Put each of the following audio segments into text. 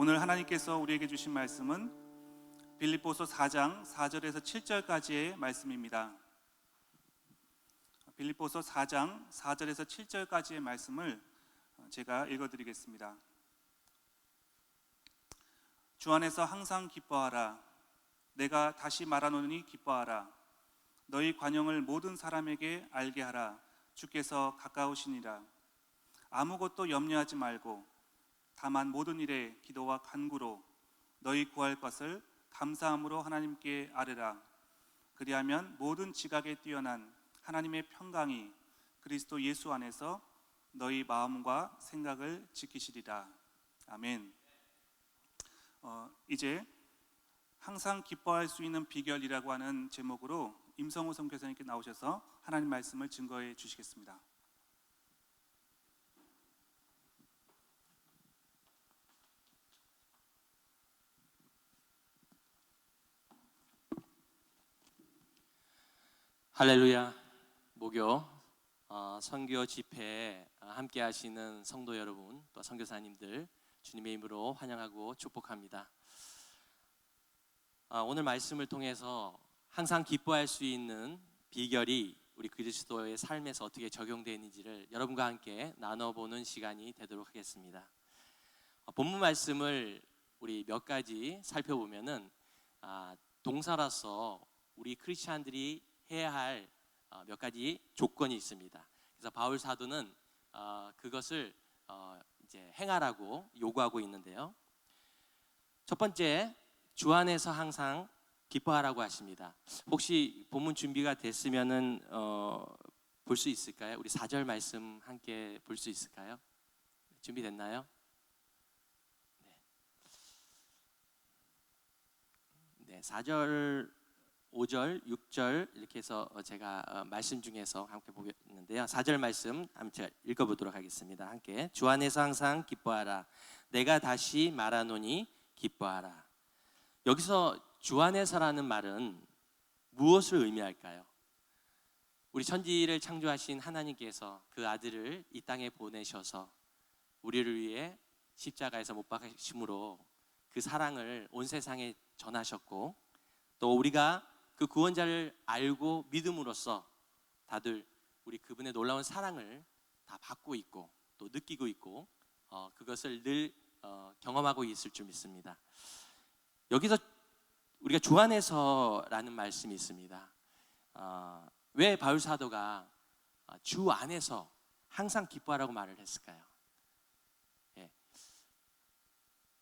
오늘 하나님께서 우리에게 주신 말씀은 빌립보서 4장 4절에서 7절까지의 말씀입니다. 빌립보서 4장 4절에서 7절까지의 말씀을 제가 읽어드리겠습니다. 주 안에서 항상 기뻐하라. 내가 다시 말하노니 기뻐하라. 너희 관용을 모든 사람에게 알게 하라. 주께서 가까우시니라. 아무것도 염려하지 말고 다만 모든 일에 기도와 간구로 너희 구할 것을 감사함으로 하나님께 아뢰라. 그리하면 모든 지각에 뛰어난 하나님의 평강이 그리스도 예수 안에서 너희 마음과 생각을 지키시리라. 아멘. 이제 항상 기뻐할 수 있는 비결이라고 하는 제목으로 임성우 선교사님께 나오셔서 하나님 말씀을 증거해 주시겠습니다. 할렐루야. 목요 선교 집회에 함께 하시는 성도 여러분, 또 선교사님들 주님의 이름으로 환영하고 축복합니다. 오늘 말씀을 통해서 항상 기뻐할 수 있는 비결이 우리 그리스도의 삶에서 어떻게 적용되는지를 여러분과 함께 나눠보는 시간이 되도록 하겠습니다. 본문 말씀을 우리 몇 가지 살펴보면은 동사로서 우리 크리스찬들이 해야 할 몇 가지 조건이 있습니다. 그래서 바울 사도는 그것을 이제 행하라고 요구하고 있는데요. 첫 번째, 주 안에서 항상 기뻐하라고 하십니다. 혹시 본문 준비가 됐으면은 볼 수 있을까요? 우리 4절 말씀 함께 볼 수 있을까요? 준비됐나요? 네, 4절, 5절, 6절 이렇게 해서 제가 말씀 중에서 함께 보겠는데요. 4절 말씀 함께 읽어보도록 하겠습니다. 함께. 주 안에서 항상 기뻐하라. 내가 다시 말하노니 기뻐하라. 여기서 주 안에서라는 말은 무엇을 의미할까요? 우리 천지를 창조하신 하나님께서 그 아들을 이 땅에 보내셔서 우리를 위해 십자가에서 못 박히심으로 그 사랑을 온 세상에 전하셨고, 또 우리가 그 구원자를 알고 믿음으로써 다들 우리 그분의 놀라운 사랑을 다 받고 있고 또 느끼고 있고 그것을 늘 경험하고 있을 줄 믿습니다. 여기서 우리가 주 안에서라는 말씀이 있습니다. 왜 바울 사도가 주 안에서 항상 기뻐하라고 말을 했을까요?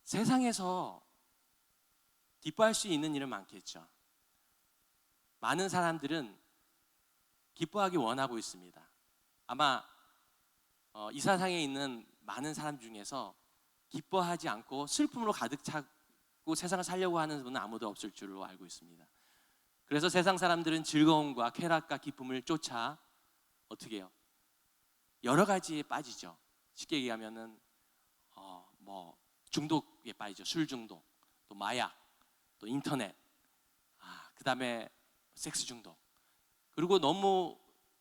세상에서 기뻐할 수 있는 일은 많겠죠. 많은 사람들은 기뻐하기 원하고 있습니다. 아마 이 세상에 있는 많은 사람 중에서 기뻐하지 않고 슬픔으로 가득 차고 세상을 살려고 하는 분은 아무도 없을 줄로 알고 있습니다. 그래서 세상 사람들은 즐거움과 쾌락과 기쁨을 쫓아 어떻게 해요? 여러 가지에 빠지죠. 쉽게 얘기하면은 중독에 빠지죠. 술 중독, 또 마약, 또 인터넷, 그 다음에 섹스 중독, 그리고 너무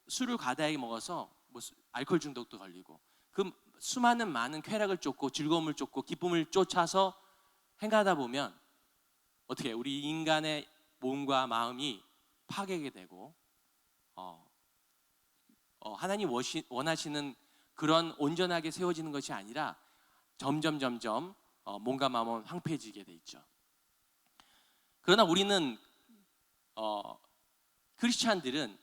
술을 과다하게 먹어서 알코올 중독도 걸리고, 그 수많은 많은 쾌락을 쫓고 즐거움을 쫓고 기쁨을 쫓아서 행하다 보면 어떻게 우리 인간의 몸과 마음이 파괴게 되고 하나님 원하시는 그런 온전하게 세워지는 것이 아니라 점점 몸과 마음은 황폐해지게 돼 있죠. 그러나 우리는 크리스찬들은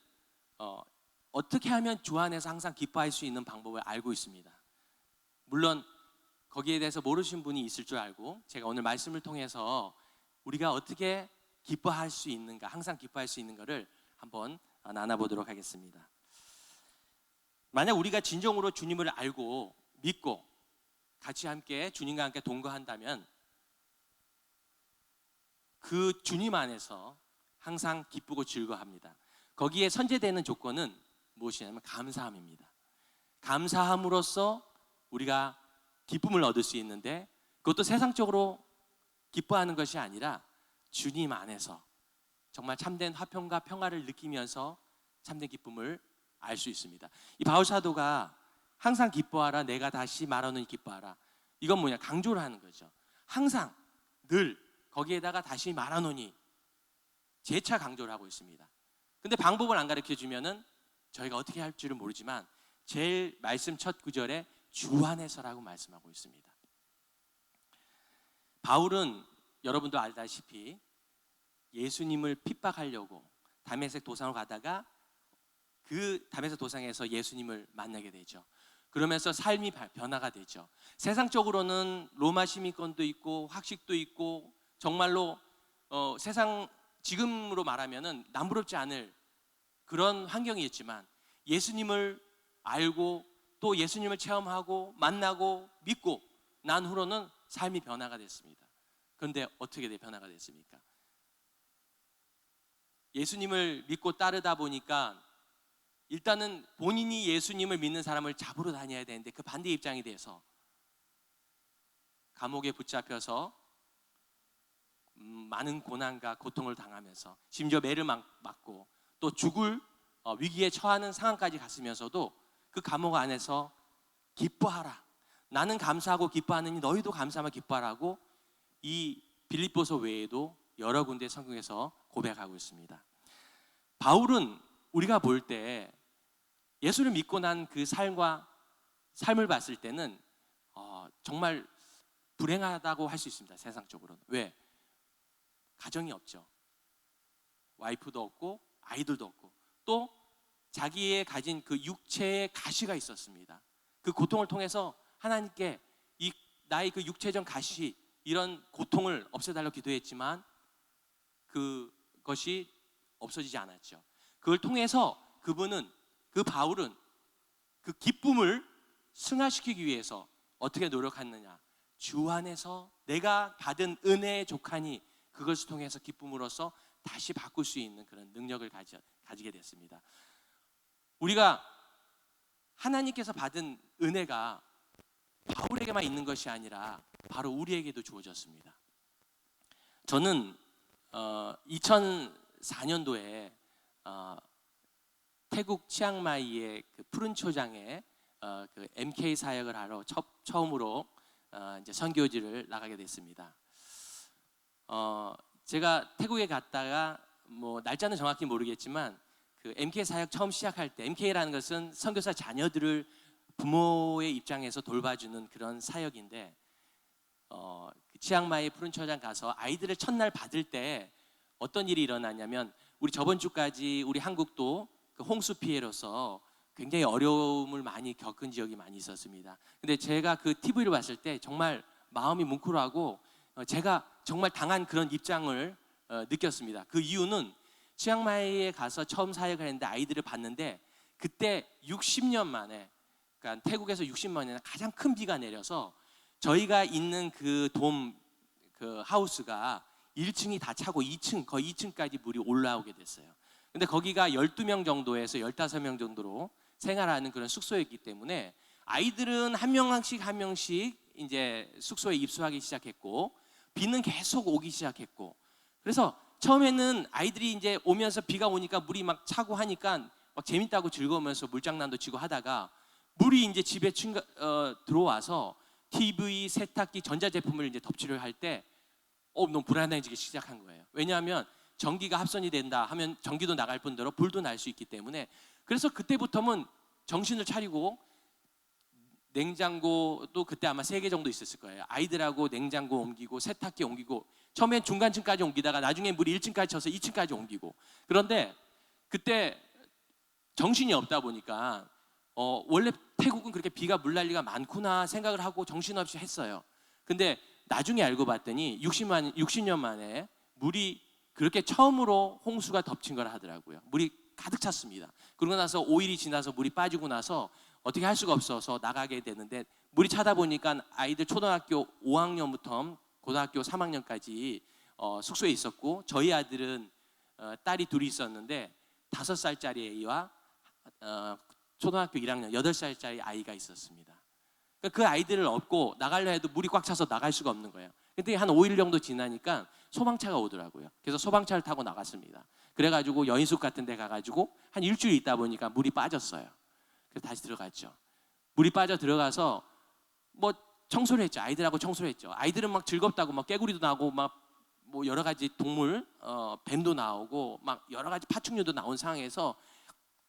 어떻게 하면 주 안에서 항상 기뻐할 수 있는 방법을 알고 있습니다. 물론 거기에 대해서 모르신 분이 있을 줄 알고 제가 오늘 말씀을 통해서 우리가 어떻게 기뻐할 수 있는가, 항상 기뻐할 수 있는 것을 한번 나눠보도록 하겠습니다. 만약 우리가 진정으로 주님을 알고 믿고 같이 함께 주님과 함께 동거한다면 그 주님 안에서 항상 기쁘고 즐거워합니다. 거기에 선제되는 조건은 무엇이냐면 감사함입니다. 감사함으로써 우리가 기쁨을 얻을 수 있는데, 그것도 세상적으로 기뻐하는 것이 아니라 주님 안에서 정말 참된 화평과 평화를 느끼면서 참된 기쁨을 알 수 있습니다. 이 바울 사도가 항상 기뻐하라, 내가 다시 말하노니 기뻐하라, 이건 뭐냐? 강조를 하는 거죠. 항상 늘 거기에다가 다시 말하노니 재차 강조를 하고 있습니다. 근데 방법을 안 가르쳐 주면은 저희가 어떻게 할 줄은 모르지만 제일 말씀 첫 구절에 주 안에서라고 말씀하고 있습니다. 바울은 여러분도 알다시피 예수님을 핍박하려고 다메섹 도상으로 가다가 그 다메섹 도상에서 예수님을 만나게 되죠. 그러면서 삶이 변화가 되죠. 세상적으로는 로마 시민권도 있고 학식도 있고 정말로 세상 지금으로 말하면은 남부럽지 않을 그런 환경이었지만 예수님을 알고 또 예수님을 체험하고 만나고 믿고 난 후로는 삶이 변화가 됐습니다. 그런데 어떻게 변화가 됐습니까? 예수님을 믿고 따르다 보니까 일단은 본인이 예수님을 믿는 사람을 잡으러 다녀야 되는데 그 반대 입장이 돼서 감옥에 붙잡혀서 많은 고난과 고통을 당하면서 심지어 매를 맞고 또 죽을 위기에 처하는 상황까지 갔으면서도 그 감옥 안에서 기뻐하라. 나는 감사하고 기뻐하느니 너희도 감사하며 기뻐하라고 이 빌립보서 외에도 여러 군데 성경에서 고백하고 있습니다. 바울은 우리가 볼 때 예수를 믿고 난 그 삶을 봤을 때는 정말 불행하다고 할 수 있습니다. 세상적으로는. 왜? 가정이 없죠. 와이프도 없고 아이들도 없고 또 자기의 가진 그 육체의 가시가 있었습니다. 그 고통을 통해서 하나님께 나의 그 육체적 가시 이런 고통을 없애달라고 기도했지만 그것이 없어지지 않았죠. 그걸 통해서 바울은 그 기쁨을 승화시키기 위해서 어떻게 노력했느냐? 주 안에서 내가 받은 은혜의 족하니 그것을 통해서 기쁨으로써 다시 바꿀 수 있는 그런 능력을 가지게 됐습니다. 우리가 하나님께서 받은 은혜가 바울에게만 있는 것이 아니라 바로 우리에게도 주어졌습니다. 저는 2004년도에 태국 치앙마이의 그 푸른 초장에 그 MK 사역을 하러 처음으로 이제 선교지를 나가게 됐습니다. 제가 태국에 갔다가 뭐 날짜는 정확히 모르겠지만 그 MK 사역 처음 시작할 때 MK라는 것은 선교사 자녀들을 부모의 입장에서 돌봐주는 그런 사역인데 그 치앙마이 푸른 초장 가서 아이들을 첫날 받을 때 어떤 일이 일어나냐면 우리 저번 주까지 우리 한국도 그 홍수 피해로서 굉장히 어려움을 많이 겪은 지역이 많이 있었습니다. 근데 제가 그 TV를 봤을 때 정말 마음이 뭉클하고 제가 정말 당한 그런 입장을 느꼈습니다. 그 이유는 치앙마이에 가서 처음 사역을 했는데 아이들을 봤는데 그때 60년 만에 그러니까 태국에서 60년 만에 가장 큰 비가 내려서 저희가 있는 그 그 하우스가 1층이 다 차고 2층 거의 2층까지 물이 올라오게 됐어요. 근데 거기가 12명 정도에서 15명 정도로 생활하는 그런 숙소였기 때문에 아이들은 한 명씩 이제 숙소에 입소하기 시작했고 비는 계속 오기 시작했고 그래서 처음에는 아이들이 이제 오면서 비가 오니까 물이 막 차고 하니까 막 재밌다고 즐거우면서 물장난도 치고 하다가 물이 이제 집에 들어와서 TV, 세탁기, 전자제품을 이제 덮치를 할 때 너무 불안해지기 시작한 거예요. 왜냐하면 전기가 합선이 된다 하면 전기도 나갈 뿐더러 불도 날 수 있기 때문에 그래서 그때부터는 정신을 차리고 냉장고도 그때 아마 3개 정도 있었을 거예요. 아이들하고 냉장고 옮기고 세탁기 옮기고 처음엔 중간층까지 옮기다가 나중에 물이 1층까지 쳐서 2층까지 옮기고 그런데 그때 정신이 없다 보니까 원래 태국은 그렇게 비가 물날 리가 많구나 생각을 하고 정신없이 했어요. 근데 나중에 알고 봤더니 60년 만에 물이 그렇게 처음으로 홍수가 덮친 걸 하더라고요. 물이 가득 찼습니다. 그러고 나서 5일이 지나서 물이 빠지고 나서 어떻게 할 수가 없어서 나가게 되는데 물이 차다 보니까 아이들 초등학교 5학년부터 고등학교 3학년까지 숙소에 있었고 저희 아들은 딸이 둘이 있었는데 5살짜리 아이와 초등학교 1학년 8살짜리 아이가 있었습니다. 그 아이들을 업고 나가려 해도 물이 꽉 차서 나갈 수가 없는 거예요. 근데 한 5일 정도 지나니까 소방차가 오더라고요. 그래서 소방차를 타고 나갔습니다. 그래가지고 여인숙 같은 데 가가지고 한 일주일 있다 보니까 물이 빠졌어요. 그래서 다시 들어갔죠. 물이 빠져 들어가서 뭐 청소를 했죠. 아이들하고 청소를 했죠. 아이들은 막 즐겁다고 막 깨구리도 나고 막 뭐 여러 가지 동물, 뱀도 나오고 막 여러 가지 파충류도 나온 상황에서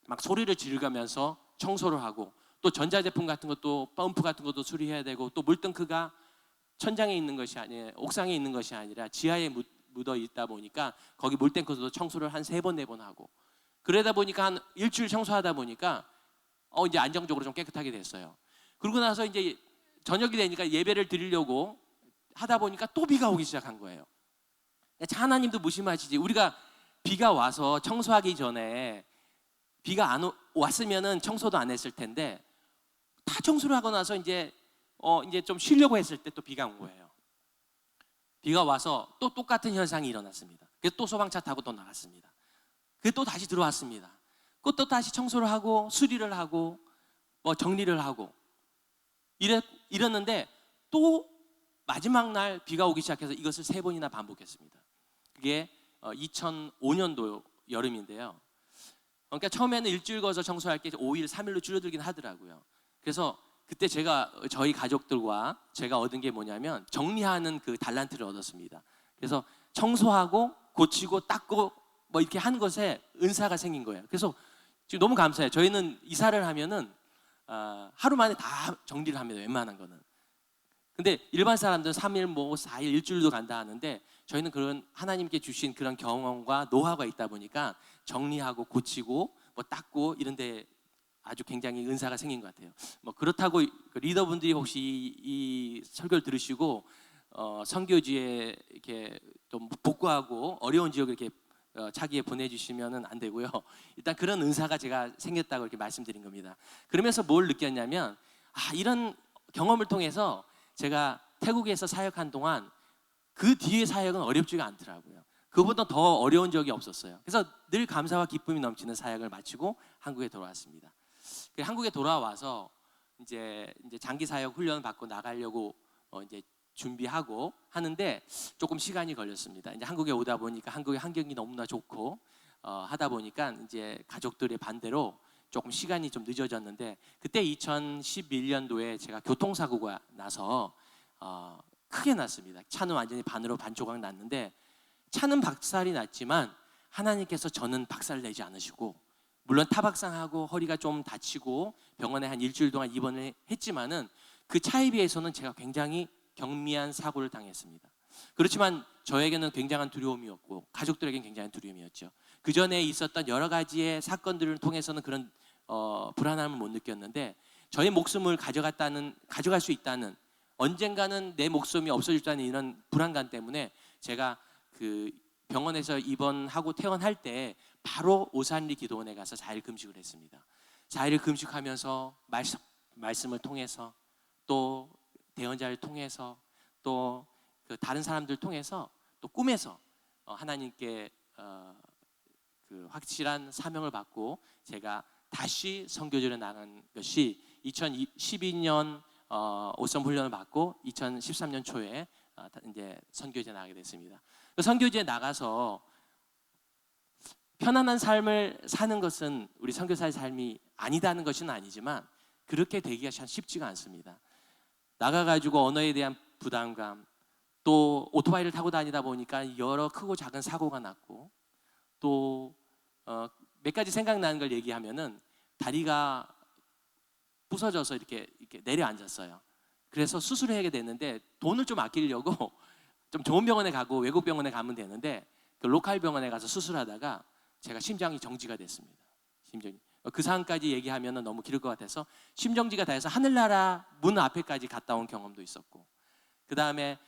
막 소리를 지르면서 청소를 하고, 또 전자제품 같은 것도 펌프 같은 것도 수리해야 되고, 또 물탱크가 천장에 있는 것이 아니라 옥상에 있는 것이 아니라 지하에 묻어 있다 보니까 거기 물탱크도 청소를 한 3번 4번 하고, 그러다 보니까 한 일주일 청소하다 보니까 이제 안정적으로 좀 깨끗하게 됐어요. 그러고 나서 이제 저녁이 되니까 예배를 드리려고 하다 보니까 또 비가 오기 시작한 거예요. 하나님도 무심하시지. 우리가 비가 와서 청소하기 전에 비가 안 왔으면은 청소도 안 했을 텐데, 다 청소를 하고 나서 이제 좀 쉬려고 했을 때 또 비가 온 거예요. 비가 와서 또 똑같은 현상이 일어났습니다. 그래서 또 소방차 타고 또 나갔습니다. 그래서 또 다시 들어왔습니다. 또 다시 청소를 하고 수리를 하고 뭐 정리를 하고 이랬는데, 또 마지막 날 비가 오기 시작해서 이것을 3번이나 반복했습니다. 그게 2005년도 여름인데요. 그러니까 처음에는 일주일 거서 청소할 게 5일, 3일로 줄어들긴 하더라고요. 그래서 그때 저희 가족들과 제가 얻은 게 뭐냐면 정리하는 그 달란트를 얻었습니다. 그래서 청소하고 고치고 닦고 뭐 이렇게 하는 것에 은사가 생긴 거예요. 그래서 지금 너무 감사해요. 저희는 이사를 하면은 하루 만에 다 정리를 합니다. 웬만한 거는. 근데 일반 사람들은 3일, 뭐 4일, 일주일도 간다 하는데, 저희는 그런 하나님께 주신 그런 경험과 노하우가 있다 보니까 정리하고 고치고 뭐 닦고 이런데 아주 굉장히 은사가 생긴 것 같아요. 뭐 그렇다고 리더분들이 혹시 이 설교를 들으시고 선교지에 이렇게 좀 복구하고 어려운 지역에 이렇게 차기에 보내주시면은 안 되고요. 일단 그런 은사가 제가 생겼다고 이렇게 말씀드린 겁니다. 그러면서 뭘 느꼈냐면, 이런 경험을 통해서 제가 태국에서 사역한 동안 그 뒤에 사역은 어렵지가 않더라고요. 그보다 더 어려운 적이 없었어요. 그래서 늘 감사와 기쁨이 넘치는 사역을 마치고 한국에 돌아왔습니다. 한국에 돌아와서 이제 장기 사역 훈련 받고 나가려고 이제 준비하고 하는데 조금 시간이 걸렸습니다. 이제 한국에 오다 보니까 한국의 환경이 너무나 좋고 하다 보니까 이제 가족들의 반대로 조금 시간이 좀 늦어졌는데, 그때 2011년도에 제가 교통사고가 나서 크게 났습니다. 차는 완전히 반으로 반조각 났는데, 차는 박살이 났지만 하나님께서 저는 박살 내지 않으시고, 물론 타박상하고 허리가 좀 다치고 병원에 한 일주일 동안 입원을 했지만은 그 차에 비해서는 제가 굉장히 경미한 사고를 당했습니다. 그렇지만 저에게는 굉장한 두려움이었고 가족들에게는 굉장한 두려움이었죠. 그 전에 있었던 여러 가지의 사건들을 통해서는 그런 불안함을 못 느꼈는데, 저의 목숨을 가져갈 수 있다는, 언젠가는 내 목숨이 없어질 수 있다는 이런 불안감 때문에 제가 그 병원에서 입원하고 퇴원할 때 바로 오산리 기도원에 가서 4일 금식을 했습니다. 4일을 금식하면서 말씀을 통해서, 또 대언자를 통해서, 또 그 다른 사람들 통해서, 또 꿈에서 하나님께 그 확실한 사명을 받고 제가 다시 선교지로 나간 것이 2012년 오선 훈련을 받고 2013년 초에 이제 선교지에 나가게 됐습니다. 그 선교지에 나가서 편안한 삶을 사는 것은 우리 선교사의 삶이 아니다는 것은 아니지만, 그렇게 되기가 참 쉽지가 않습니다. 나가가지고 언어에 대한 부담감, 또 오토바이를 타고 다니다 보니까 여러 크고 작은 사고가 났고, 또 몇 가지 생각나는 걸 얘기하면은 다리가 부서져서 이렇게 내려앉았어요. 그래서 수술을 해야 됐는데 돈을 좀 아끼려고 좀 좋은 병원에 가고 외국 병원에 가면 되는데, 그 로컬 병원에 가서 수술하다가 제가 심장이 정지가 됐습니다. 심장이. 그 상황까지 얘기하면 너무 길 것 같아서 심정지가 돼서 하늘나라 문 앞에까지 갔다 온 경험도 있었고, 그 다음에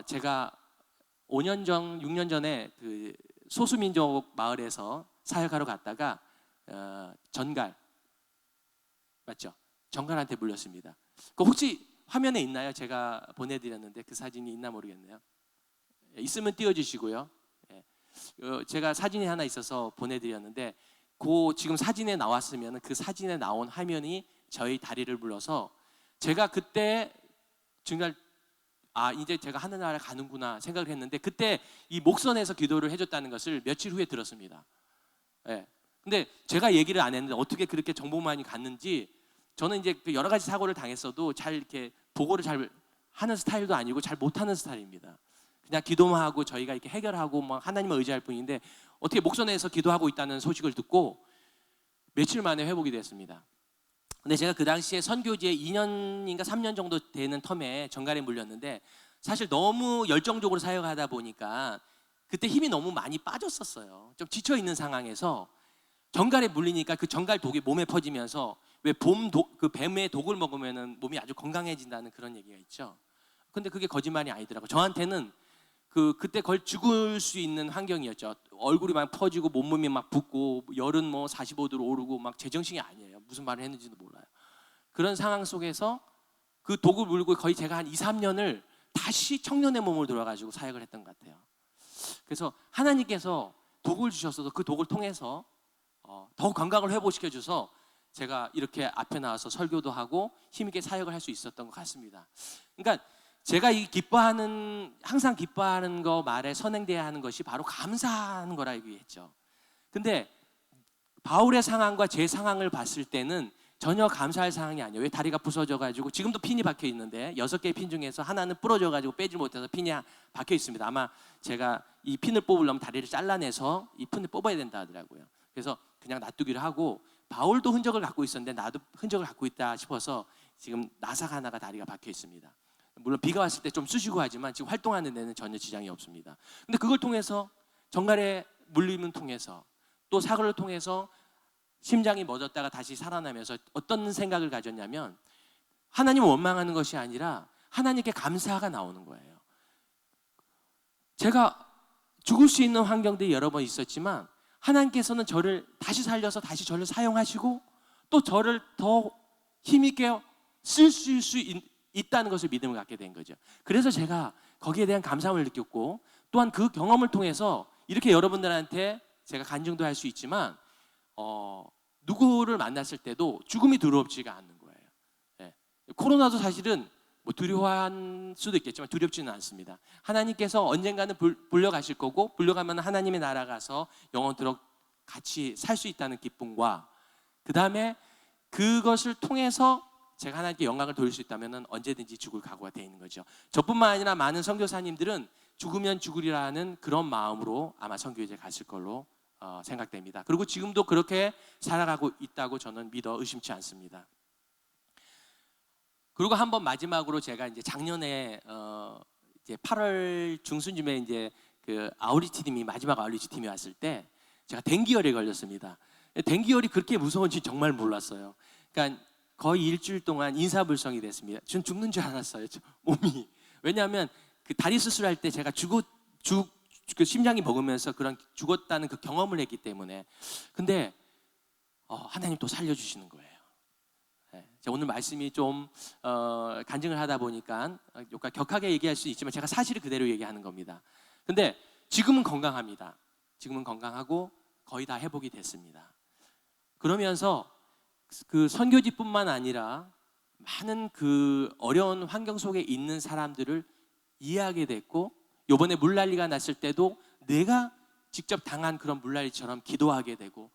제가 5년 전, 6년 전에 그 소수민족 마을에서 사역하러 갔다가 전갈, 맞죠? 전갈한테 물렸습니다. 그 혹시 화면에 있나요? 제가 보내드렸는데 그 사진이 있나 모르겠네요. 있으면 띄워주시고요. 제가 사진이 하나 있어서 보내드렸는데, 그 지금 사진에 나왔으면 그 사진에 나온 화면이 저희 다리를 물러서, 제가 그때 정말 이제 제가 하늘나라 가는구나 생각을 했는데, 그때 이 목선에서 기도를 해줬다는 것을 며칠 후에 들었습니다. 근데 제가 얘기를 안 했는데 어떻게 그렇게 정보만이 갔는지, 저는 이제 여러 가지 사고를 당했어도 잘 이렇게 도구를 잘 하는 스타일도 아니고 잘 못하는 스타일입니다. 그냥 기도만 하고 저희가 이렇게 해결하고 막 하나님을 의지할 뿐인데 어떻게 목선에서 기도하고 있다는 소식을 듣고 며칠 만에 회복이 됐습니다. 근데 제가 그 당시에 선교지에 2년인가 3년 정도 되는 텀에 정갈에 물렸는데 사실 너무 열정적으로 사역하다 보니까 그때 힘이 너무 많이 빠졌었어요. 좀 지쳐 있는 상황에서 정갈에 물리니까 그 정갈 독이 몸에 퍼지면서 왜 그 뱀의 독을 먹으면은 몸이 아주 건강해진다는 그런 얘기가 있죠. 근데 그게 거짓말이 아니더라고요. 저한테는 그때 거의 죽을 수 있는 환경이었죠. 얼굴이 막 퍼지고 몸이 막 붓고 열은 뭐 45도로 오르고 막 제정신이 아니에요. 무슨 말을 했는지도 몰라요. 그런 상황 속에서 그 독을 물고 거의 제가 한 2, 3년을 다시 청년의 몸으로 돌아가지고 사역을 했던 것 같아요. 그래서 하나님께서 독을 주셨어도 그 독을 통해서 더욱 건강을 회복시켜 줘서 제가 이렇게 앞에 나와서 설교도 하고 힘있게 사역을 할 수 있었던 것 같습니다. 그러니까 제가 항상 기뻐하는 거 말에 선행돼야 하는 것이 바로 감사하는 거라 얘기했죠. 근데 바울의 상황과 제 상황을 봤을 때는 전혀 감사할 상황이 아니에요. 왜 다리가 부서져가지고 지금도 핀이 박혀 있는데 6개의 핀 중에서 하나는 부러져가지고 빼지 못해서 핀이 박혀 있습니다. 아마 제가 이 핀을 뽑으려면 다리를 잘라내서 이 핀을 뽑아야 된다 하더라고요. 그래서 그냥 놔두기를 하고 바울도 흔적을 갖고 있었는데 나도 흔적을 갖고 있다 싶어서 지금 나사가 하나가 다리가 박혀 있습니다. 물론 비가 왔을 때 좀 쑤시고 하지만 지금 활동하는 데는 전혀 지장이 없습니다. 근데 그걸 통해서 정갈의 물림을 통해서 또 사고를 통해서 심장이 멎었다가 다시 살아나면서 어떤 생각을 가졌냐면 하나님을 원망하는 것이 아니라 하나님께 감사가 나오는 거예요. 제가 죽을 수 있는 환경들이 여러 번 있었지만 하나님께서는 저를 다시 살려서 다시 저를 사용하시고 또 저를 더 힘있게 쓸 수 있다는 것을 믿음을 갖게 된 거죠. 그래서 제가 거기에 대한 감사함을 느꼈고 또한 그 경험을 통해서 이렇게 여러분들한테 제가 간증도 할 수 있지만 누구를 만났을 때도 죽음이 두렵지가 않는 거예요. 네. 코로나도 사실은 뭐 두려워할 수도 있겠지만 두렵지는 않습니다. 하나님께서 언젠가는 불려가실 거고 불려가면 하나님의 나라 가서 영원토록 같이 살 수 있다는 기쁨과 그 다음에 그것을 통해서 제가 하나님께 영광을 돌릴 수 있다면 언제든지 죽을 각오가 되어 있는 거죠. 저뿐만 아니라 많은 선교사님들은 죽으면 죽으리라는 그런 마음으로 아마 선교지에 갔을 걸로 생각됩니다. 그리고 지금도 그렇게 살아가고 있다고 저는 믿어 의심치 않습니다. 그리고 한번 마지막으로 제가 이제 작년에 이제 8월 중순쯤에 이제 그 아우리치 팀이 마지막 아우리치 팀이 왔을 때 제가 댕기열에 걸렸습니다. 댕기열이 그렇게 무서운지 정말 몰랐어요. 그러니까 거의 일주일 동안 인사불성이 됐습니다. 전 죽는 줄 알았어요. 몸이. 왜냐하면 그 다리 수술할 때 제가 그 심장이 먹으면서 그런 죽었다는 그 경험을 했기 때문에. 근데 하나님 또 살려주시는 거예요. 네, 제가 오늘 말씀이 좀 간증을 하다 보니까 격하게 얘기할 수 있지만 제가 사실을 그대로 얘기하는 겁니다. 근데 지금은 건강합니다. 지금은 건강하고 거의 다 회복이 됐습니다. 그러면서 그 선교지뿐만 아니라 많은 그 어려운 환경 속에 있는 사람들을 이해하게 됐고 이번에 물난리가 났을 때도 내가 직접 당한 그런 물난리처럼 기도하게 되고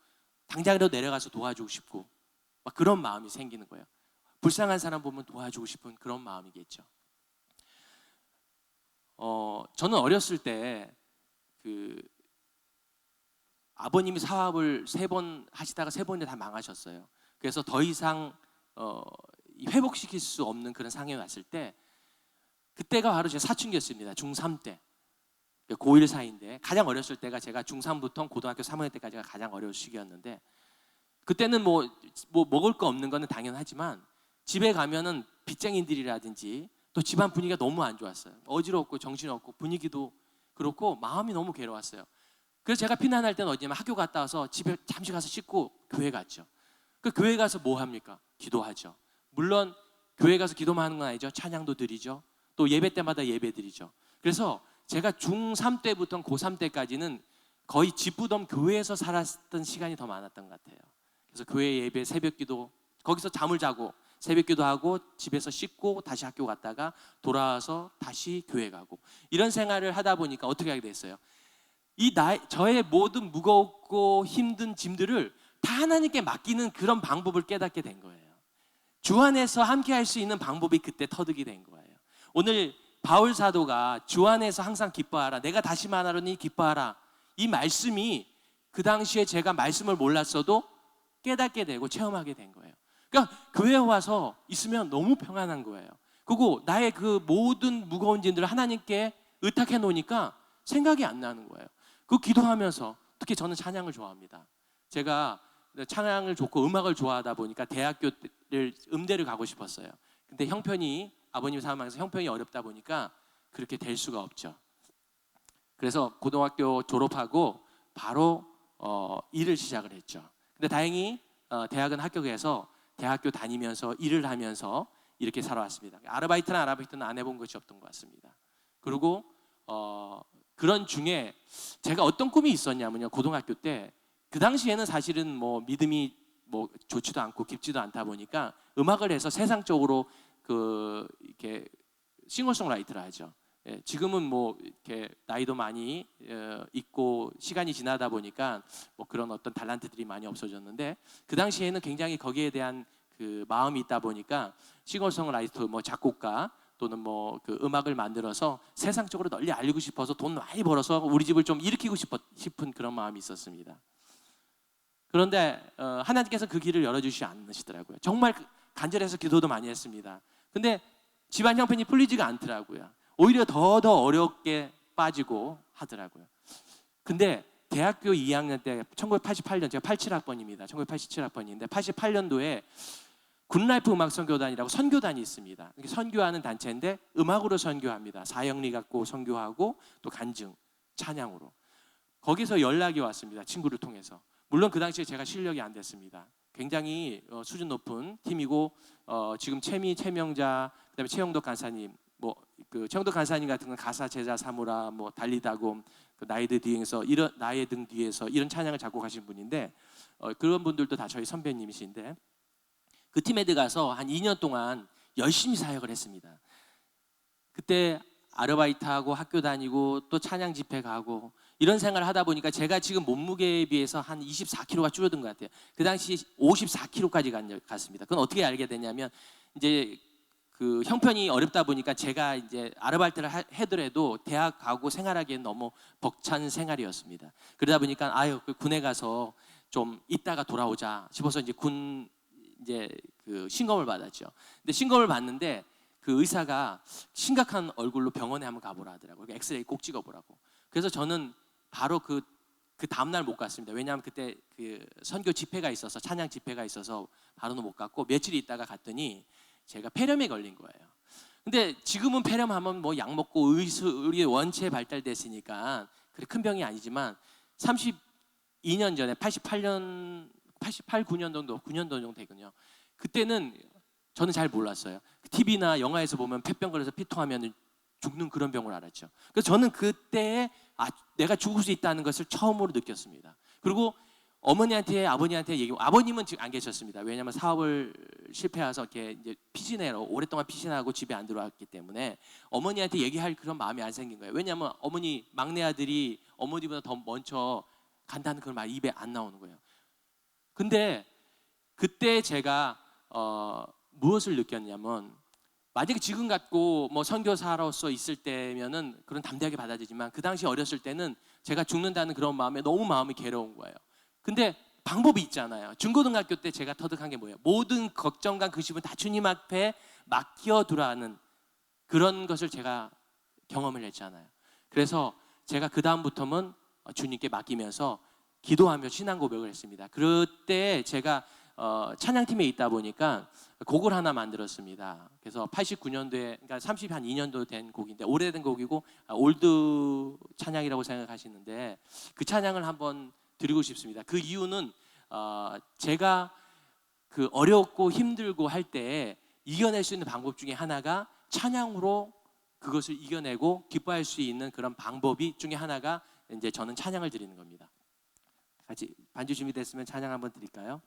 당장이라도 내려가서 도와주고 싶고 막 그런 마음이 생기는 거예요. 불쌍한 사람 보면 도와주고 싶은 그런 마음이겠죠. 저는 어렸을 때 그 아버님이 사업을 3번 하시다가 3번이 다 망하셨어요. 그래서 더 이상 회복시킬 수 없는 그런 상황에 왔을 때 그때가 바로 제 사춘기였습니다. 중3 때. 고1 사이인데 가장 어렸을 때가 제가 중3부터 고등학교 3학년 때까지가 가장 어려운 시기였는데 그때는 뭐 먹을 거 없는 거는 당연하지만 집에 가면은 빚쟁이들이라든지 또 집안 분위기가 너무 안 좋았어요. 어지럽고 정신없고 분위기도 그렇고 마음이 너무 괴로웠어요. 그래서 제가 피난할 때는 어디냐면 학교 갔다 와서 집에 잠시 가서 씻고 교회 갔죠. 그 교회 가서 뭐 합니까? 기도하죠. 물론 교회 가서 기도만 하는 건 아니죠. 찬양도 드리죠. 또 예배 때마다 예배 드리죠. 그래서 제가 중3 때부터 고3 때까지는 거의 집부덤 교회에서 살았던 시간이 더 많았던 것 같아요. 그래서 교회 예배, 새벽 기도, 거기서 잠을 자고 새벽 기도하고 집에서 씻고 다시 학교 갔다가 돌아와서 다시 교회 가고 이런 생활을 하다 보니까 어떻게 하게 됐어요? 저의 모든 무겁고 힘든 짐들을 다 하나님께 맡기는 그런 방법을 깨닫게 된 거예요. 주 안에서 함께 할 수 있는 방법이 그때 터득이 된 거예요. 오늘 바울 사도가 주 안에서 항상 기뻐하라, 내가 다시 말하노니 기뻐하라, 이 말씀이 그 당시에 제가 말씀을 몰랐어도 깨닫게 되고 체험하게 된 거예요. 그러니까 교회에 와서 있으면 너무 평안한 거예요. 그리고 나의 그 모든 무거운 짐들을 하나님께 의탁해 놓으니까 생각이 안 나는 거예요. 그 기도하면서, 특히 저는 찬양을 좋아합니다. 제가 찬양을 좋고 음악을 좋아하다 보니까 대학교를 음대를 가고 싶었어요. 근데 형편이, 아버님 사망해서 형편이 어렵다 보니까 그렇게 될 수가 없죠. 그래서 고등학교 졸업하고 바로 일을 시작을 했죠. 근데 다행히 대학은 합격해서 대학교 다니면서 일을 하면서 이렇게 살아왔습니다. 아르바이트는 안 해본 것이 없던 것 같습니다. 그리고 그런 중에 제가 어떤 꿈이 있었냐면요, 고등학교 때 그 당시에는 사실은 뭐 믿음이 뭐 좋지도 않고 깊지도 않다 보니까 음악을 해서 세상적으로 이렇게 싱어송라이터를 하죠. 예, 지금은 뭐 이렇게 나이도 많이 있고 시간이 지나다 보니까 뭐 그런 어떤 달란트들이 많이 없어졌는데, 그 당시에는 굉장히 거기에 대한 그 마음이 있다 보니까 싱어송라이터, 뭐 작곡가 또는 뭐 그 음악을 만들어서 세상적으로 널리 알리고 싶어서 돈 많이 벌어서 우리 집을 좀 일으키고 싶은 그런 마음이 있었습니다. 그런데 하나님께서 그 길을 열어주시지 않으시더라고요. 정말 간절해서 기도도 많이 했습니다. 근데 집안 형편이 풀리지가 않더라고요. 오히려 더 어렵게 빠지고 하더라고요. 근데 대학교 2학년 때 1988년, 제가 87학번입니다. 1987학번인데 88년도에 굿라이프 음악선교단이라고 선교단이 있습니다. 선교하는 단체인데 음악으로 선교합니다. 사형리 갖고 선교하고 또 간증, 찬양으로. 거기서 연락이 왔습니다. 친구를 통해서. 물론 그 당시에 제가 실력이 안 됐습니다. 굉장히 수준 높은 팀이고 지금 최명자, 그다음에 최영덕 간사님, 뭐 그 최영덕 간사님 같은 건 가사 제자 사무라, 뭐 달리다곰, 그 나의 등 뒤에서 이런 찬양을 작곡하신 분인데 그런 분들도 다 저희 선배님이신데, 그 팀에 들어가서 한 2년 동안 열심히 사역을 했습니다. 그때 아르바이트하고 학교 다니고 또 찬양 집회 가고 이런 생활을 하다 보니까 제가 지금 몸무게에 비해서 한 24kg가 줄어든 것 같아요. 그 당시 54kg까지 갔습니다. 그건 어떻게 알게 됐냐면, 이제 그 형편이 어렵다 보니까 제가 이제 아르바이트를 하더라도 대학 가고 생활하기엔 너무 벅찬 생활이었습니다. 그러다 보니까 그 군에 가서 좀 있다가 돌아오자 싶어서 이제 그 신검을 받았죠. 근데 신검을 받는데 그 의사가 심각한 얼굴로 병원에 한번 가보라 하더라고요. 엑스레이 꼭 찍어보라고. 그래서 저는 바로 그 다음날 못 갔습니다. 왜냐하면 그때 그 선교 집회가 있어서, 찬양 집회가 있어서 바로는 못 갔고, 며칠 있다가 갔더니 제가 폐렴에 걸린 거예요. 근데 지금은 폐렴하면 뭐 약 먹고 의료 원체 발달됐으니까 그래 큰 병이 아니지만 32년 전에 88, 9년 정도 되거든요. 그때는 저는 잘 몰랐어요. TV나 영화에서 보면 폐병 걸려서 피통하면 죽는 그런 병을 알았죠. 그래서 저는 그때 내가 죽을 수 있다는 것을 처음으로 느꼈습니다. 그리고 어머니한테, 아버님한테 아버님은 지금 안 계셨습니다. 왜냐하면 사업을 실패해서 이렇게 이제 피신해로 오랫동안 피신하고 집에 안 들어왔기 때문에 어머니한테 얘기할 그런 마음이 안 생긴 거예요. 왜냐하면 어머니, 막내 아들이 어머니보다 더 먼저 간다는 그런 말 입에 안 나오는 거예요. 근데 그때 제가 무엇을 느꼈냐면, 만약에 지금 같고 뭐 선교사로서 있을 때면은 그런 담대하게 받아들이지만, 그 당시 어렸을 때는 제가 죽는다는 그런 마음에 너무 마음이 괴로운 거예요. 근데 방법이 있잖아요. 중고등학교 때 제가 터득한 게 뭐예요? 모든 걱정과 근심은 다 주님 앞에 맡겨두라는 그런 것을 제가 경험을 했잖아요. 그래서 제가 그 다음부터는 주님께 맡기면서 기도하며 신앙 고백을 했습니다. 그때 제가 찬양팀에 있다 보니까 곡을 하나 만들었습니다. 그래서 89년도에, 그러니까 32년도 된 곡인데 오래된 곡이고 올드 찬양이라고 생각하시는데, 그 찬양을 한번 드리고 싶습니다. 그 이유는 제가 그 어렵고 힘들고 할 때 이겨낼 수 있는 방법 중에 하나가 찬양으로 그것을 이겨내고 기뻐할 수 있는 그런 방법이 중에 하나가 이제 저는 찬양을 드리는 겁니다. 같이 반주 준비됐으면 찬양 한번 드릴까요?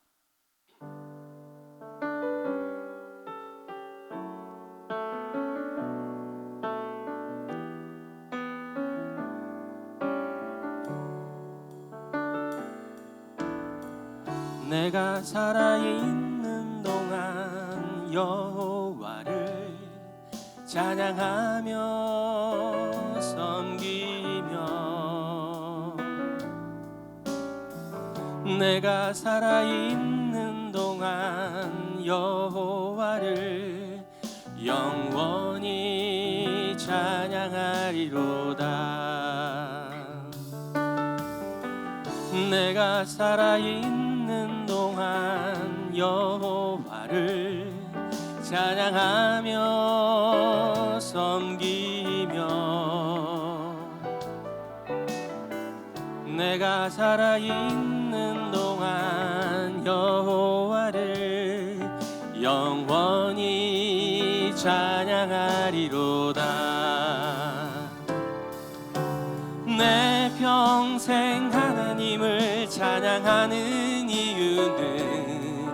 내가 살아있는 동안 여호와를 찬양하며 섬기며 내가 살아있는 동안 여호와를 영원히 찬양하리로다. 내가 살아있는 동안 여호와를 찬양하며 섬기며 내가 살아있는 동안 여호와를 영원히 찬양하리로다. 내 평생 하나님을 찬양하는 이유는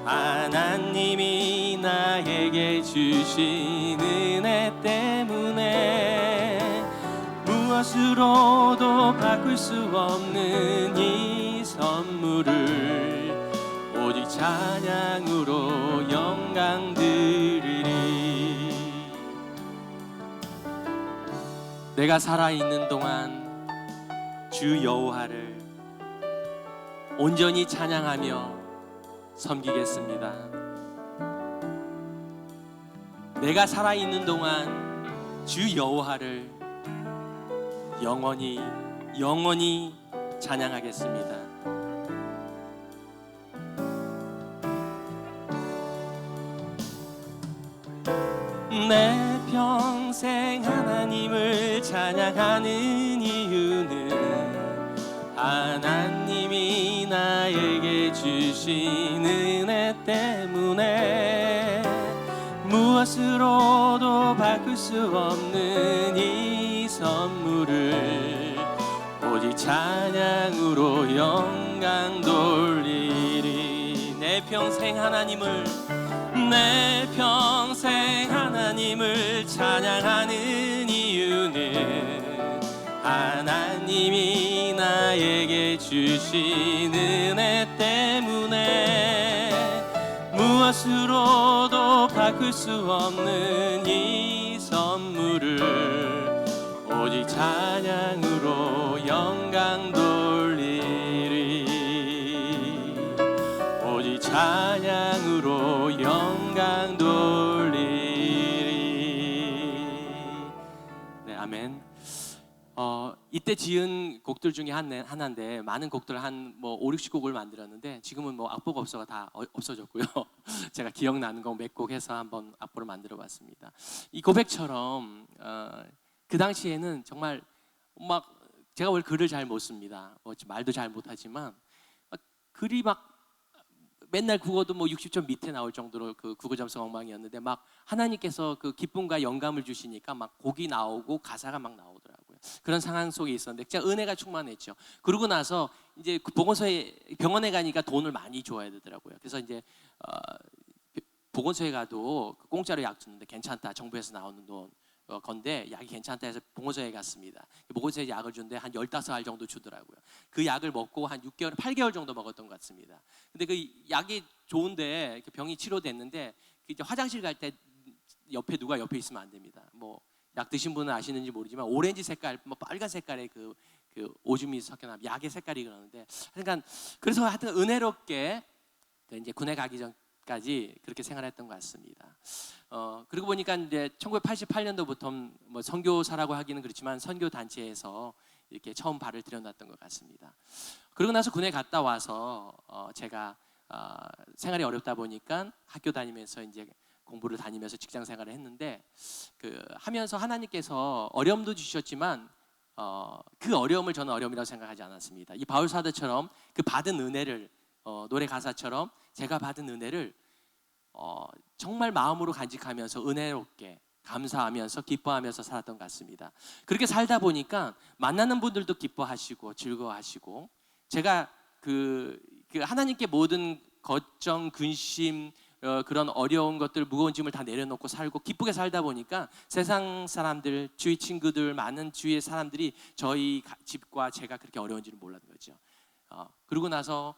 하나님이 나에게 주신 은혜 때문에 무엇으로도 바꿀 수 없는 이 선물을 오직 찬양으로 영광 드리리. 내가 살아있는 동안 주 여호와를 온전히 찬양하며 섬기겠습니다. 내가 살아있는 동안 주 여호와를 영원히 찬양하겠습니다. 내 평생 하나님을 찬양하는 이유는 하나님이 나에게 주신 은혜 때문에 무엇으로도 바꿀 수 없는 이 선물을 오직 찬양으로 영광 돌리리. 내 평생 하나님을 찬양하는 이유는 하나님이 나에게 주신 은혜 때문에 무엇으로도 바꿀 수 없는 이 선물을 오직 찬양으로 영광 돌리리. 오직 찬양으로 영광 돌리리. 네, 아멘. 이때 지은 곡들 중에 하나인데 많은 곡들 한 뭐 5, 60곡을 만들었는데 지금은 뭐 악보가 없어가 다 없어졌고요. 제가 기억나는 거 몇 곡 해서 한번 악보를 만들어 봤습니다. 이 고백처럼 그 당시에는 정말 막 제가 원래 글을 잘 못 씁니다. 말도 잘 못하지만 글이 막 맨날 국어도 뭐 60점 밑에 나올 정도로 그 국어 점수 엉망이었는데 막 하나님께서 그 기쁨과 영감을 주시니까 막 곡이 나오고 가사가 막 나오더라고요. 그런 상황 속에 있었는데 진짜 은혜가 충만했죠. 그러고 나서 이제 그 병원에 가니까 돈을 많이 줘야 되더라고요. 그래서 이제 보건소에 가도 공짜로 약 주는데 괜찮다. 정부에서 나오는 돈 건데 약이 괜찮다 해서 보건소에 갔습니다. 보건소에 약을 주는데 한 15알 정도 주더라고요. 그 약을 먹고 한 6개월, 8개월 정도 먹었던 것 같습니다. 근데 그 약이 좋은데 병이 치료됐는데 이제 화장실 갈 때 옆에 누가 옆에 있으면 안 됩니다. 뭐 약 드신 분은 아시는지 모르지만 오렌지 색깔, 뭐 빨간 색깔의 그 오줌이 섞여나면 약의 색깔이 그러는데, 그러니까 그래서 하여튼 은혜롭게 이제 군에 가기 전까지 그렇게 생활했던 것 같습니다. 그리고 보니까 이제 1988년도부터 뭐 선교사라고 하기는 그렇지만 선교 단체에서 이렇게 처음 발을 들여놨던 것 같습니다. 그러고 나서 군에 갔다 와서 제가 생활이 어렵다 보니까 학교 다니면서 이제 공부를 다니면서 직장 생활을 했는데 하면서 하나님께서 어려움도 주셨지만 그 어려움을 저는 어려움이라고 생각하지 않았습니다. 이 바울 사도처럼 그 받은 은혜를 노래 가사처럼 제가 받은 은혜를 정말 마음으로 간직하면서 은혜롭게 감사하면서 기뻐하면서 살았던 것 같습니다. 그렇게 살다 보니까 만나는 분들도 기뻐하시고 즐거워하시고 제가 그 하나님께 모든 걱정, 근심, 그런 어려운 것들, 무거운 짐을 다 내려놓고 살고 기쁘게 살다 보니까 세상 사람들, 주위 친구들, 많은 주위의 사람들이 저희 집과 제가 그렇게 어려운지를 몰랐던 거죠. 그러고 나서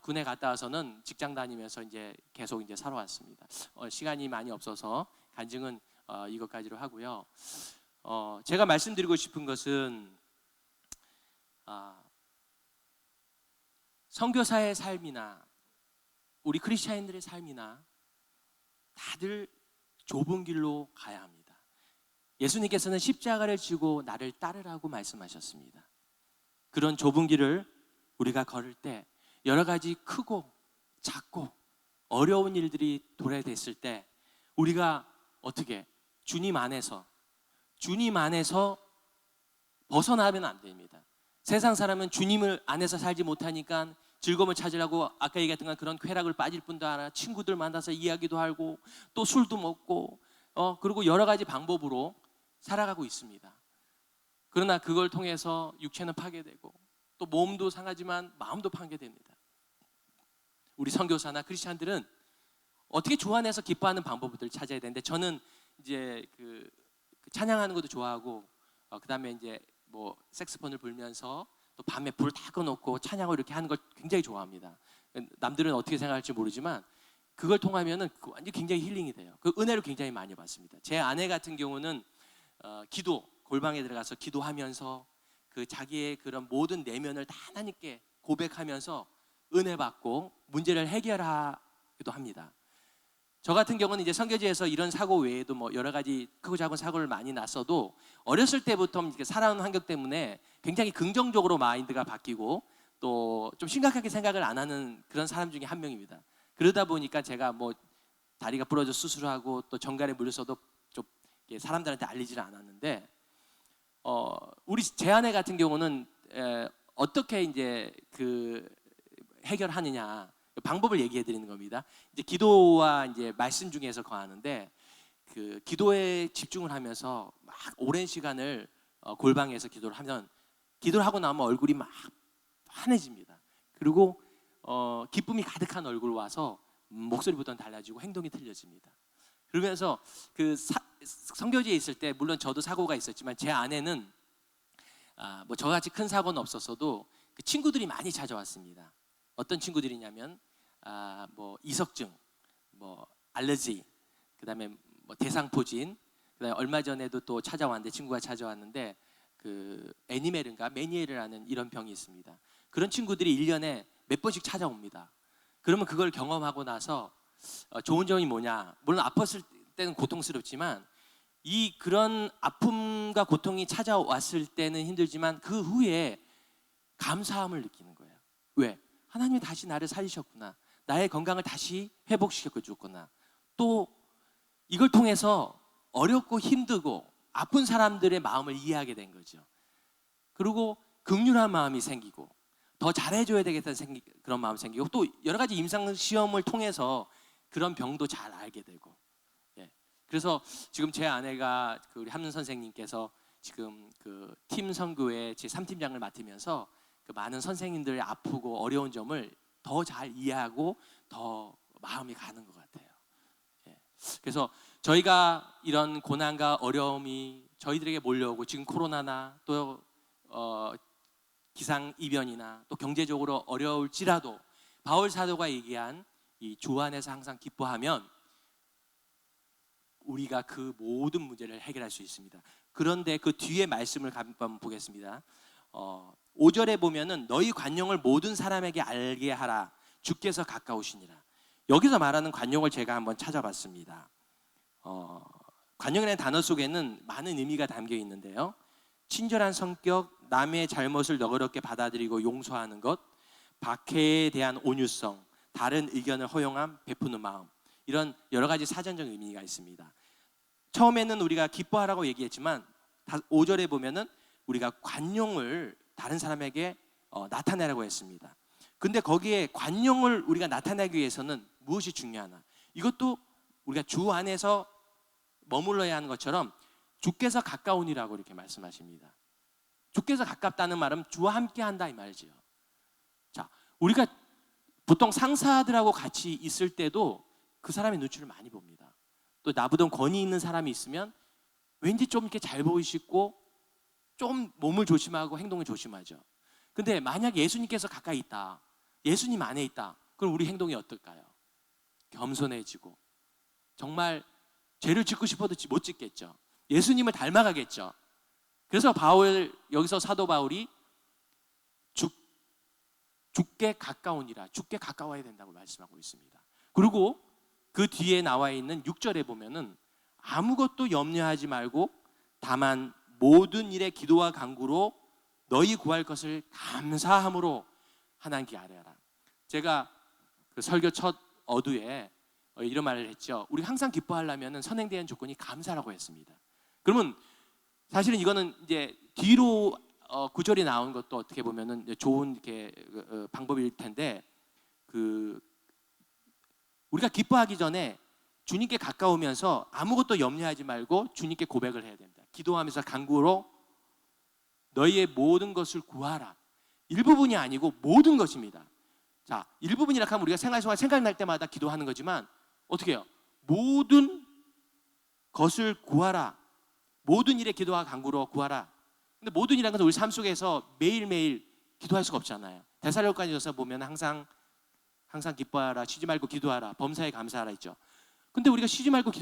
군에 갔다 와서는 직장 다니면서 이제 계속 이제 살아왔습니다. 시간이 많이 없어서 간증은 이것까지로 하고요. 제가 말씀드리고 싶은 것은 선교사의 삶이나 우리 크리스찬인들의 삶이나 다들 좁은 길로 가야 합니다. 예수님께서는 십자가를 지고 나를 따르라고 말씀하셨습니다. 그런 좁은 길을 우리가 걸을 때 여러 가지 크고 작고 어려운 일들이 도래됐을 때 우리가 어떻게 주님 안에서 벗어나면 안 됩니다. 세상 사람은 주님을 안에서 살지 못하니까 즐거움을 찾으려고 아까 얘기했던 그런 쾌락을 빠질 뿐도 아니라 친구들 만나서 이야기도 하고 또 술도 먹고 그리고 여러 가지 방법으로 살아가고 있습니다. 그러나 그걸 통해서 육체는 파괴되고 또 몸도 상하지만 마음도 파괴됩니다. 우리 선교사나 크리스찬들은 어떻게 주 안에서 기뻐하는 방법들을 찾아야 되는데 저는 이제 그 찬양하는 것도 좋아하고 그다음에 이제 뭐 색소폰을 불면서 또 밤에 불을 다 꺼놓고 찬양을 이렇게 하는 걸 굉장히 좋아합니다. 남들은 어떻게 생각할지 모르지만 그걸 통하면은 완전 굉장히 힐링이 돼요. 그 은혜를 굉장히 많이 받습니다. 제 아내 같은 경우는 기도 골방에 들어가서 기도하면서 그 자기의 그런 모든 내면을 다 하나님께 고백하면서 은혜 받고 문제를 해결하기도 합니다. 저 같은 경우는 이제 선교지에서 이런 사고 외에도 뭐 여러 가지 크고 작은 사고를 많이 났어도 어렸을 때부터 이렇게 살아온 환경 때문에 굉장히 긍정적으로 마인드가 바뀌고 또 좀 심각하게 생각을 안 하는 그런 사람 중에 한 명입니다. 그러다 보니까 제가 뭐 다리가 부러져 수술하고 또 정갈에 물려서도 좀 사람들한테 알리지를 않았는데 우리 제 아내 같은 경우는 어떻게 이제 그 해결하느냐 방법을 얘기해 드리는 겁니다. 이제 기도와 이제 말씀 중에서 거하는데 그 기도에 집중을 하면서 막 오랜 시간을 골방에서 기도를 하면 기도를 하고 나면 얼굴이 막 환해집니다. 그리고 기쁨이 가득한 얼굴 와서 목소리부터는 달라지고 행동이 틀려집니다. 그러면서 그 선교지에 있을 때 물론 저도 사고가 있었지만 제 아내는 뭐 저같이 큰 사고는 없었어도 그 친구들이 많이 찾아왔습니다. 어떤 친구들이냐면 뭐 이석증, 뭐 알러지, 그다음에 뭐 대상포진, 그다음에 얼마 전에도 또 찾아왔는데 친구가 찾아왔는데 그 애니메르인가 메니에르라는 이런 병이 있습니다. 그런 친구들이 1년에 몇 번씩 찾아옵니다. 그러면 그걸 경험하고 나서 좋은 점이 뭐냐? 물론 아팠을 때는 고통스럽지만 이 그런 아픔과 고통이 찾아왔을 때는 힘들지만 그 후에 감사함을 느끼는 거예요. 왜? 하나님이 다시 나를 살리셨구나. 나의 건강을 다시 회복시켜 줬구나. 또 이걸 통해서 어렵고 힘들고 아픈 사람들의 마음을 이해하게 된 거죠. 그리고 긍휼한 마음이 생기고 더 잘해줘야 되겠다는 그런 마음이 생기고 또 여러 가지 임상 시험을 통해서 그런 병도 잘 알게 되고 그래서 지금 제 아내가 그 우리 함는 선생님께서 지금 그 팀 선교회 제 3팀장을 맡으면서 그 많은 선생님들의 아프고 어려운 점을 더 잘 이해하고 더 마음이 가는 것 같아요. 그래서 저희가 이런 고난과 어려움이 저희들에게 몰려오고 지금 코로나나 또 기상 이변이나 또 경제적으로 어려울지라도 바울 사도가 얘기한 이 주 안에서 항상 기뻐하면 우리가 그 모든 문제를 해결할 수 있습니다. 그런데 그 뒤에 말씀을 한번 보겠습니다. 5절에 보면은 너희 관용을 모든 사람에게 알게 하라. 주께서 가까우시니라. 여기서 말하는 관용을 제가 한번 찾아봤습니다. 관용이라는 단어 속에는 많은 의미가 담겨 있는데요. 친절한 성격, 남의 잘못을 너그럽게 받아들이고 용서하는 것, 박해에 대한 온유성, 다른 의견을 허용함, 베푸는 마음, 이런 여러 가지 사전적 의미가 있습니다. 처음에는 우리가 기뻐하라고 얘기했지만 5절에 보면은 우리가 관용을 다른 사람에게 나타내라고 했습니다. 근데 거기에 관용을 우리가 나타내기 위해서는 무엇이 중요하나? 이것도 우리가 주 안에서 머물러야 하는 것처럼 주께서 가까우니라고 이렇게 말씀하십니다. 주께서 가깝다는 말은 주와 함께 한다 이 말이죠. 자, 우리가 보통 상사들하고 같이 있을 때도 그 사람의 눈치를 많이 봅니다. 또 나보다 권위 있는 사람이 있으면 왠지 좀 이렇게 잘 보이시고 좀 몸을 조심하고 행동을 조심하죠. 근데 만약 예수님께서 가까이 있다. 예수님 안에 있다. 그럼 우리 행동이 어떨까요? 겸손해지고 정말 죄를 짓고 싶어도 못 짓겠죠. 예수님을 닮아가겠죠. 그래서 여기서 사도 바울이 죽게 가까우니라, 죽게 가까워야 된다고 말씀하고 있습니다. 그리고 그 뒤에 나와 있는 6절에 보면은 아무것도 염려하지 말고 다만 모든 일에 기도와 간구로 너희 구할 것을 감사함으로 하나님께 아뢰라. 제가 그 설교 첫 어두에 이런 말을 했죠. 우리 항상 기뻐하려면 선행되는 조건이 감사라고 했습니다. 그러면 사실은 이거는 이제 뒤로 구절이 나온 것도 어떻게 보면은 좋은 이렇게 방법일 텐데, 우리가 기뻐하기 전에 주님께 가까우면서 아무것도 염려하지 말고 주님께 고백을 해야 됩니다. 기도하면서 간구로 너희의 모든 것을 구하라. 일부분이 아니고 모든 것입니다. 자, 일부분이라 하면 우리가 생활 생각날 때마다 기도하는 거지만 어떻게 해요? 모든 것을 구하라. 모든 일에 기도와 간구로 구하라. 근데 모든 일이라는 것은 우리 삶 속에서 매일매일 기도할 수가 없잖아요. 데살로니가서 보면 항상 기뻐하라, 쉬지 말고 기도하라, 범사에 감사하라 있죠. 근데 우리가 쉬지 말고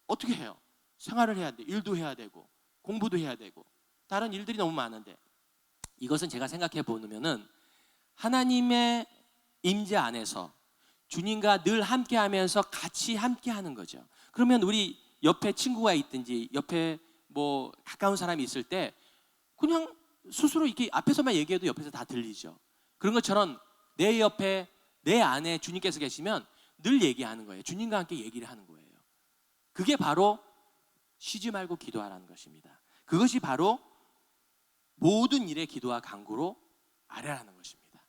어떻게 해요? 생활을 해야 돼. 일도 해야 되고 공부도 해야 되고 다른 일들이 너무 많은데, 이것은 제가 생각해 보면은 하나님의 임재 안에서 주님과 늘 함께하면서 같이 함께하는 거죠. 그러면 우리 옆에 친구가 있든지 옆에 뭐 가까운 사람이 있을 때 그냥 스스로 이렇게 앞에서만 얘기해도 옆에서 다 들리죠. 그런 것처럼 내 옆에 내 안에 주님께서 계시면 늘 얘기하는 거예요. 주님과 함께 얘기를 하는 거예요. 그게 바로 쉬지 말고 기도하라는 것입니다. 그것이 바로 모든 일에 기도와 간구로 아뢰라는 것입니다.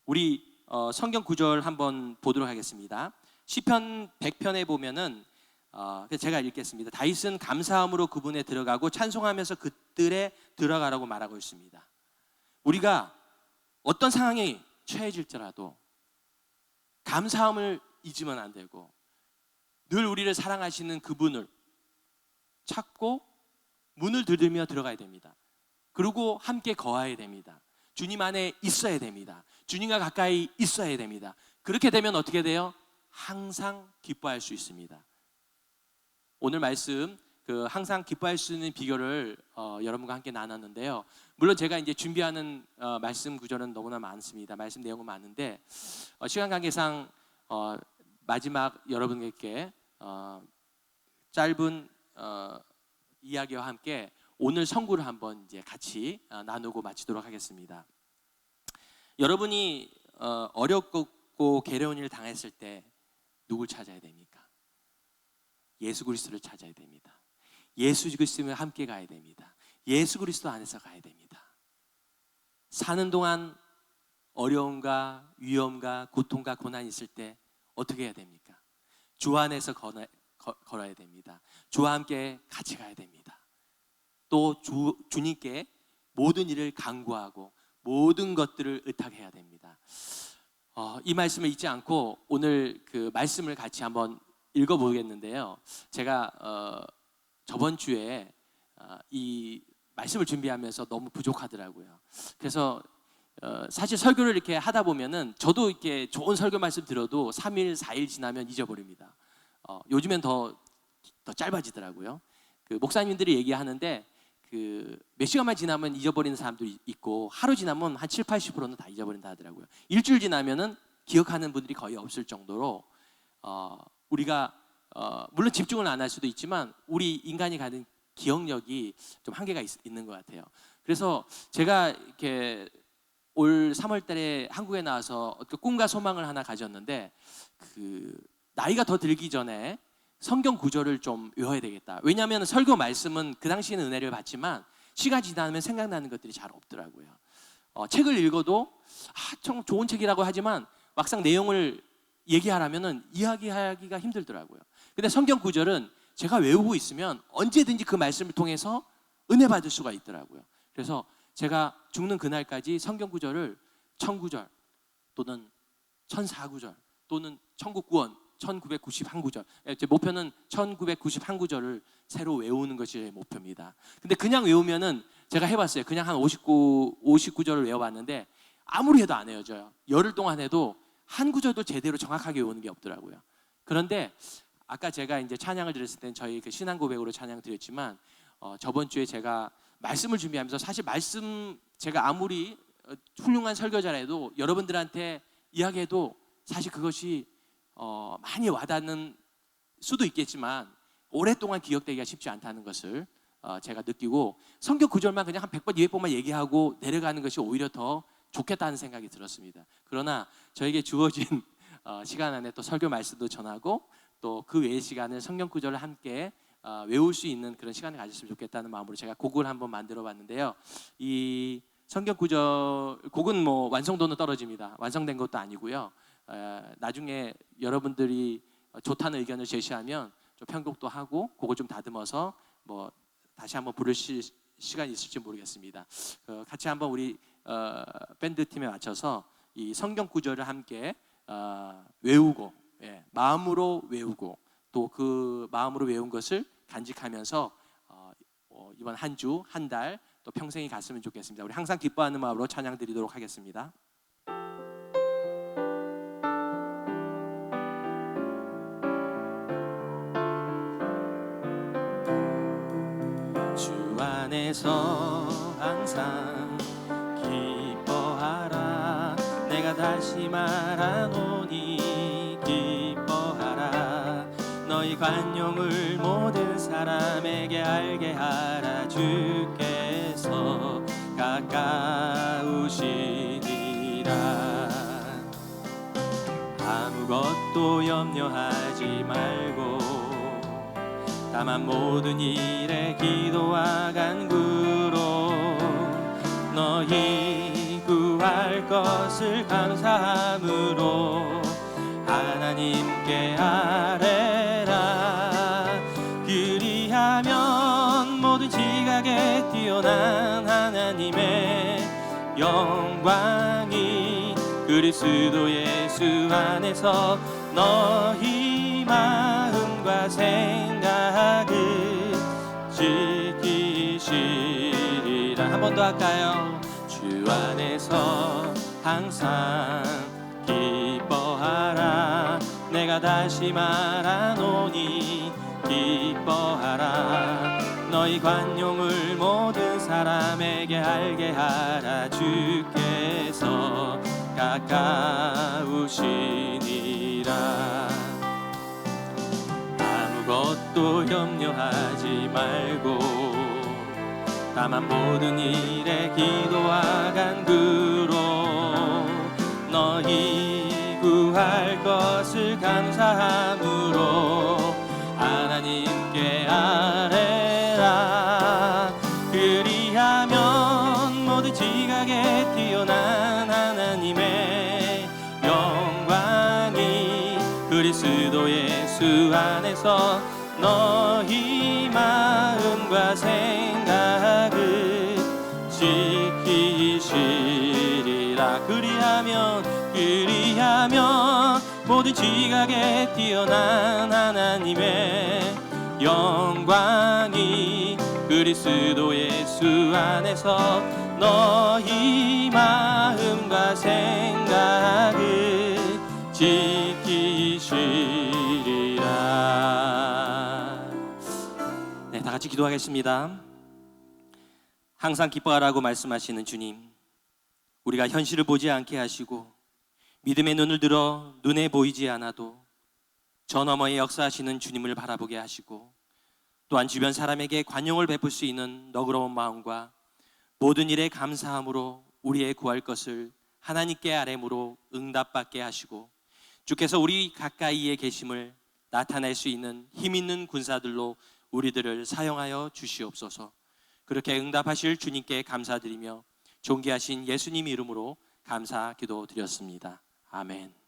우리 성경 구절 한번 보도록 하겠습니다. 시편 100편에 보면은 제가 읽겠습니다. 다윗은 감사함으로 그분에 들어가고 찬송하면서 그들에 들어가라고 말하고 있습니다. 우리가 어떤 상황에 처해질지라도 감사함을 잊으면 안 되고 늘 우리를 사랑하시는 그분을 찾고 문을 두드리며 들어가야 됩니다. 그리고 함께 거하야 됩니다. 주님 안에 있어야 됩니다. 주님과 가까이 있어야 됩니다. 그렇게 되면 어떻게 돼요? 항상 기뻐할 수 있습니다. 오늘 말씀 항상 기뻐할 수 있는 비결을 여러분과 함께 나눴는데요. 물론 제가 이제 준비하는 말씀 구절은 너무나 많습니다. 말씀 내용은 많은데 시간 관계상 마지막 여러분에게 짧은 이야기와 함께 오늘 선구를 한번 이제 같이 나누고 마치도록 하겠습니다. 여러분이 어렵고 괴로운 일을 당했을 때 누굴 찾아야 됩니까? 예수 그리스도를 찾아야 됩니다. 예수 그리스도와 함께 가야 됩니다. 예수 그리스도 안에서 가야 됩니다. 사는 동안 어려움과 위험과 고통과 고난이 있을 때 어떻게 해야 됩니까? 주 안에서 걸어야 됩니다. 주와 함께 같이 가야 됩니다. 또 주님께 모든 일을 간구하고 모든 것들을 의탁해야 됩니다. 이 말씀을 잊지 않고 오늘 그 말씀을 같이 한번 읽어보겠는데요. 제가 저번 주에 이 말씀을 준비하면서 너무 부족하더라고요. 그래서 사실 설교를 이렇게 하다 보면은 저도 이렇게 좋은 설교 말씀 들어도 3일, 4일 지나면 잊어버립니다. 요즘엔 더 짧아지더라고요. 그 목사님들이 얘기하는데 몇 시간만 지나면 잊어버리는 사람도 있고 하루 지나면 한 7, 80%는 다 잊어버린다 하더라고요. 일주일 지나면은 기억하는 분들이 거의 없을 정도로 우리가 물론 집중을 안 할 수도 있지만 우리 인간이 가진 기억력이 좀 한계가 있는 것 같아요. 그래서 제가 이렇게 올 3월 달에 한국에 나와서 꿈과 소망을 하나 가졌는데 나이가 더 들기 전에 성경 구절을 좀 외워야 되겠다. 왜냐하면 설교 말씀은 그 당시에는 은혜를 받지만 시간이 지나면 생각나는 것들이 잘 없더라고요. 책을 읽어도 참 좋은 책이라고 하지만 막상 내용을 얘기하라면은 이야기하기가 힘들더라고요. 근데 성경 구절은 제가 외우고 있으면 언제든지 그 말씀을 통해서 은혜 받을 수가 있더라고요. 그래서 제가 죽는 그날까지 성경 구절을 1000구절 또는 1004구절 또는 천국구원 1991구절, 제 목표는 1991구절을 새로 외우는 것이 제 목표입니다. 근데 그냥 외우면은 제가 해봤어요. 그냥 한 59절을 외워봤는데 아무리 해도 안 헤어져요. 열흘 동안 해도 한 구절도 제대로 정확하게 외우는 게 없더라고요. 그런데 아까 제가 이제 찬양을 드렸을 때는 저희 그 신앙 고백으로 찬양 드렸지만 저번 주에 제가 말씀을 준비하면서 사실 말씀 제가 아무리 훌륭한 설교자라도 여러분들한테 이야기해도 사실 그것이 많이 와닿는 수도 있겠지만 오랫동안 기억되기가 쉽지 않다는 것을 제가 느끼고 성경 구절만 그냥 한 100번, 200번만 얘기하고 내려가는 것이 오히려 더 좋겠다는 생각이 들었습니다. 그러나 저에게 주어진 시간 안에 또 설교 말씀도 전하고 또 그 외의 시간을 성경 구절을 함께 외울 수 있는 그런 시간을 가졌으면 좋겠다는 마음으로 제가 곡을 한번 만들어 봤는데요. 이 성경 구절 곡은 뭐 완성도는 떨어집니다. 완성된 것도 아니고요. 나중에 여러분들이 좋다는 의견을 제시하면 좀 편곡도 하고 곡을 좀 다듬어서 뭐 다시 한번 부를 시간이 있을지 모르겠습니다. 같이 한번 우리 밴드 팀에 맞춰서 이 성경 구절을 함께 외우고 마음으로 외우고 또 그 마음으로 외운 것을 간직하면서 이번 한 주, 한 달 또 평생이 갔으면 좋겠습니다. 우리 항상 기뻐하는 마음으로 찬양 드리도록 하겠습니다. 주 안에서 항상 기뻐하라. 내가 다시 말하노니 기뻐하라. 너희 관용을 모든 사람에게 알게 하라. 주께서 가까우시니라. 아무것도 염려하지 말고 다만 모든 일에 기도와 간구로 너희 구할 것을 감사함으로 하나님께 아뢰라. 그리하면 모든 지각에 뛰어난 하나님의 영광이 그리스도 예수 안에서 너희 마음과 생각을 지키시리라. 한 번 더 할까요? 주 안에서 항상 기뻐하라. 내가 다시 말하노니 기뻐하라. 너희 관용을 모든 사람에게 알게 하라. 주께서 가까우시니라. 아무것도 염려하지 말고 다만 모든 일에 기도와 간구로 너희 구할 것을 감사함으로 하나님께 아뢰라. 그리하면 모든 지각에 뛰어난 하나님의 영광이 그리스도 예수 안에서 너희 마음과 생각을 지키시리라. 그리하면 모든 지각에 뛰어난 하나님의 영광이 그리스도 예수 안에서 너희 마음과 생각을 지키시리라. 네, 다 같이 기도하겠습니다. 항상 기뻐하라고 말씀하시는 주님, 우리가 현실을 보지 않게 하시고 믿음의 눈을 들어 눈에 보이지 않아도 저 너머에 역사하시는 주님을 바라보게 하시고 또한 주변 사람에게 관용을 베풀 수 있는 너그러운 마음과 모든 일에 감사함으로 우리의 구할 것을 하나님께 아뢰므로 응답받게 하시고 주께서 우리 가까이에 계심을 나타낼 수 있는 힘 있는 군사들로 우리들을 사용하여 주시옵소서. 그렇게 응답하실 주님께 감사드리며 존귀하신 예수님 이름으로 감사 기도드렸습니다. 아멘.